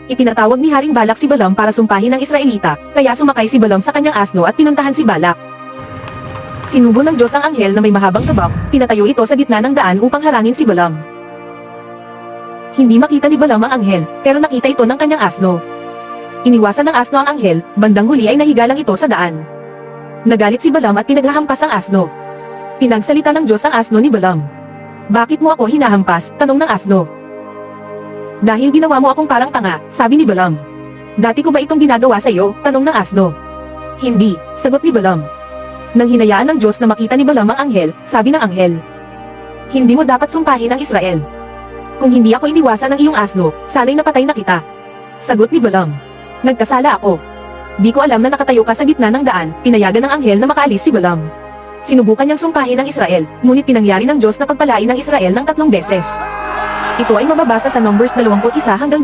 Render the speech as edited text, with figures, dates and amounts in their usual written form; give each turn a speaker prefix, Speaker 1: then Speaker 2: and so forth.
Speaker 1: Ipinatawag ni Haring Balak si Balaam para sumpahin ang Israelita, kaya sumakay si Balaam sa kanyang asno at pinuntahan si Balak. Sinubo ng Diyos ang anghel na may mahabang tabak, pinatayo ito sa gitna ng daan upang harangin si Balaam. Hindi makita ni Balaam ang anghel, pero nakita ito ng kanyang asno. Iniwasan ng asno ang anghel, bandang huli ay nahiga lang ito sa daan. Nagalit si Balaam at pinaghahampas ang asno. Pinagsalita ng Diyos ang asno ni Balaam. "Bakit mo ako hinahampas?" tanong ng asno. "Dahil ginawa mo akong parang tanga," sabi ni Balaam. "Dati ko ba itong ginagawa sa iyo?" tanong ng asno. "Hindi," sagot ni Balaam. Nang hinayaan ng Diyos na makita ni Balaam ang anghel, sabi ng anghel, "Hindi mo dapat sumpahin ang Israel. Kung hindi ako iniwasan ng iyong asno, sana'y napatay na kita." Sagot ni Balaam, "Nagkasala ako. Di ko alam na nakatayo ka sa gitna ng daan." Pinayagan ng anghel na makaalis si Balaam. Sinubukan niyang sumpahin ang Israel, ngunit pinangyari ng Diyos na pagpalain ng Israel ng 3 beses. Ito ay mababasa sa Numbers 21 hanggang